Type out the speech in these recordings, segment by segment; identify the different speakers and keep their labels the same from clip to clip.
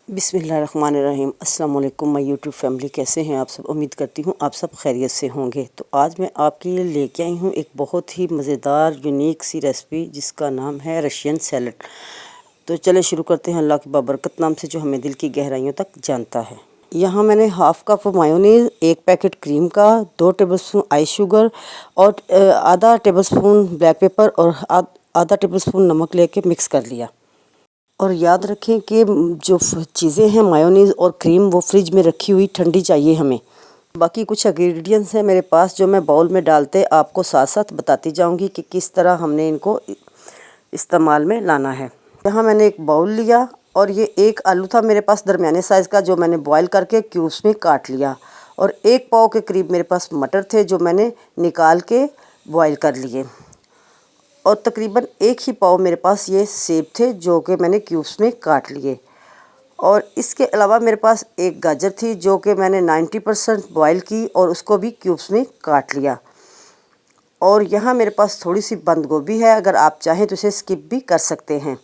Speaker 1: बिस्मिल्लाहिर्रहमानिर्रहीम। अस्सलाम वालेकुम माय यूट्यूब फैमिली, कैसे हैं आप सब? उम्मीद करती हूँ आप सब खैरियत से होंगे। तो आज मैं आपके लिए लेके आई हूँ एक बहुत ही मज़ेदार यूनिक सी रेसिपी जिसका नाम है रशियन सैलड। तो चले शुरू करते हैं। अल्लाह की बाबरकत नाम से जो हमें दिल की गहराइयों तक जानता है। यहाँ मैंने half cup mayonnaise, 1 packet cream का, 2 टेबलस्पून आई शुगर और आधा टेबलस्पून ब्लैक पेपर और आधा टेबलस्पून नमक लेके मिक्स कर लिया। और याद रखें कि जो चीज़ें हैं मायोनीज़ और क्रीम वो फ्रिज में रखी हुई ठंडी चाहिए हमें। बाकी कुछ इंग्रेडिएंट्स हैं मेरे पास जो मैं बाउल में डालते आपको साथ साथ बताती जाऊंगी कि किस तरह हमने इनको इस्तेमाल में लाना है। यहाँ मैंने एक बाउल लिया और ये एक आलू था मेरे पास दरमियाने साइज़ का, जो मैंने बॉयल करके क्यूब्स में काट लिया। और 1 पाव के करीब मेरे पास मटर थे जो मैंने निकाल के बॉयल कर लिए। और तकरीबन 1 ही पाव मेरे पास ये सेब थे जो कि मैंने क्यूब्स में काट लिए। और इसके अलावा मेरे पास एक गाजर थी जो कि मैंने 90% बॉयल की और उसको भी क्यूब्स में काट लिया। और यहाँ मेरे पास थोड़ी सी बंद गोभी है, अगर आप चाहें तो इसे स्किप भी कर सकते हैं।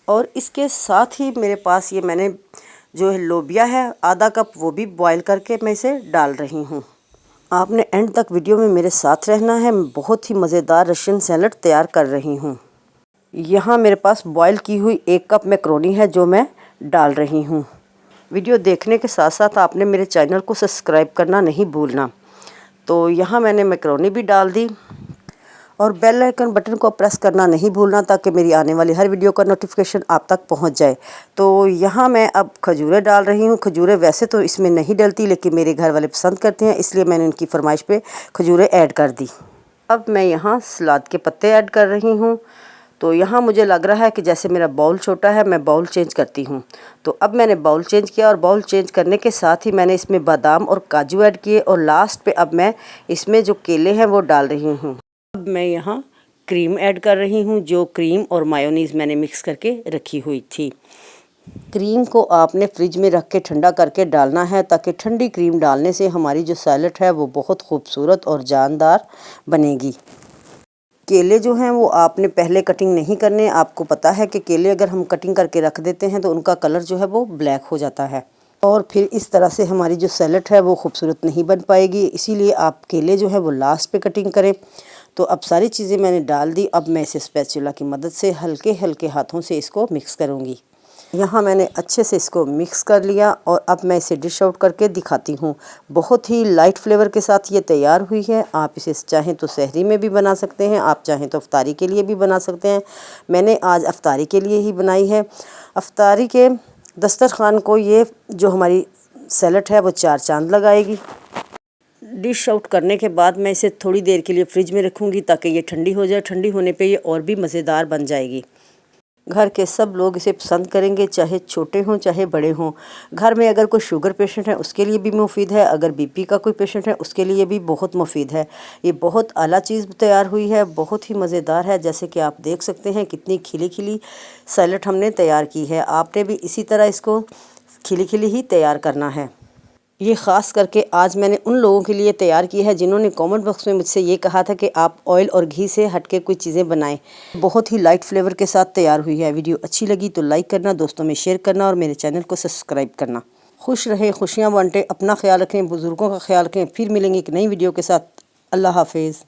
Speaker 1: और इसके साथ ही मेरे पास ये मैंने जो है लोबिया है आधा कप, वो भी बॉयल करके मैं इसे डाल रही हूँ। आपने एंड तक वीडियो में मेरे साथ रहना है। मैं बहुत ही मज़ेदार रशियन सैलड तैयार कर रही हूँ। यहाँ मेरे पास बॉयल की हुई 1 कप मैक्रोनी है जो मैं डाल रही हूँ। वीडियो देखने के साथ साथ आपने मेरे चैनल को सब्सक्राइब करना नहीं भूलना। तो यहाँ मैंने मैक्रोनी भी डाल दी और बेल आइकन बटन को प्रेस करना नहीं भूलना ताकि मेरी आने वाली हर वीडियो का नोटिफिकेशन आप तक पहुंच जाए। तो यहाँ मैं अब खजूरें डाल रही हूँ। खजूरें वैसे तो इसमें नहीं डलती लेकिन मेरे घर वाले पसंद करते हैं, इसलिए मैंने उनकी फरमाइश पे खजूरें ऐड कर दी। अब मैं यहाँ सलाद के पत्ते ऐड कर रही हूँ। तो यहाँ मुझे लग रहा है कि जैसे मेरा बाउल छोटा है, मैं बाउल चेंज करती हूँ। तो अब मैंने बाउल चेंज किया और बाउल चेंज करने के साथ ही मैंने इसमें बादाम और काजू ऐड किए और लास्ट पे अब मैं इसमें जो केले हैं वो डाल रही हूँ। अब मैं यहाँ क्रीम ऐड कर रही हूँ, जो क्रीम और मायोनीज़ मैंने मिक्स करके रखी हुई थी। क्रीम को आपने फ्रिज में रख के ठंडा करके डालना है ताकि ठंडी क्रीम डालने से हमारी जो सैलड है वो बहुत खूबसूरत और जानदार बनेगी। केले जो हैं वो आपने पहले कटिंग नहीं करने। आपको पता है कि केले अगर हम कटिंग करके रख देते हैं तो उनका कलर जो है वो ब्लैक हो जाता है और फिर इस तरह से हमारी जो सैलड है वो खूबसूरत नहीं बन पाएगी। इसीलिए आप केले जो है वो लास्ट पे कटिंग करें। तो अब सारी चीज़ें मैंने डाल दी। अब मैं इसे स्पैचुला की मदद से हल्के हल्के हाथों से इसको मिक्स करूँगी। यहाँ मैंने अच्छे से इसको मिक्स कर लिया और अब मैं इसे डिश आउट करके दिखाती हूँ। बहुत ही लाइट फ्लेवर के साथ ये तैयार हुई है। आप इसे चाहें तो सहरी में भी बना सकते हैं, आप चाहें तो अफ्तारी के लिए भी बना सकते हैं। मैंने आज अफ्तारी के लिए ही बनाई है। अफ्तारी के दस्तरखान को ये जो हमारी सैलड है वो 4 चांद लगाएगी। डिश आउट करने के बाद मैं इसे थोड़ी देर के लिए फ्रिज में रखूँगी ताकि ये ठंडी हो जाए। ठंडी होने पे ये और भी मज़ेदार बन जाएगी। घर के सब लोग इसे पसंद करेंगे, चाहे छोटे हों चाहे बड़े हों। घर में अगर कोई शुगर पेशेंट है उसके लिए भी मुफीद है, अगर बीपी का कोई पेशेंट है उसके लिए भी बहुत मुफीद है। ये बहुत आला चीज़ तैयार हुई है, बहुत ही मज़ेदार है। जैसे कि आप देख सकते हैं कितनी खिली खिली सैलड हमने तैयार की है। आपने भी इसी तरह इसको खिली खिली ही तैयार करना है। ये ख़ास करके आज मैंने उन लोगों के लिए तैयार की है जिन्होंने कमेंट बॉक्स में मुझसे ये कहा था कि आप ऑयल और घी से हटके कोई चीज़ें बनाएं। बहुत ही लाइट फ्लेवर के साथ तैयार हुई है। वीडियो अच्छी लगी तो लाइक करना, दोस्तों में शेयर करना और मेरे चैनल को सब्सक्राइब करना। खुश रहें, खुशियाँ बांटें, अपना ख्याल रखें, बुज़ुर्गों का ख्याल रखें। फिर मिलेंगे एक नई वीडियो के साथ। अल्लाह हाफिज़।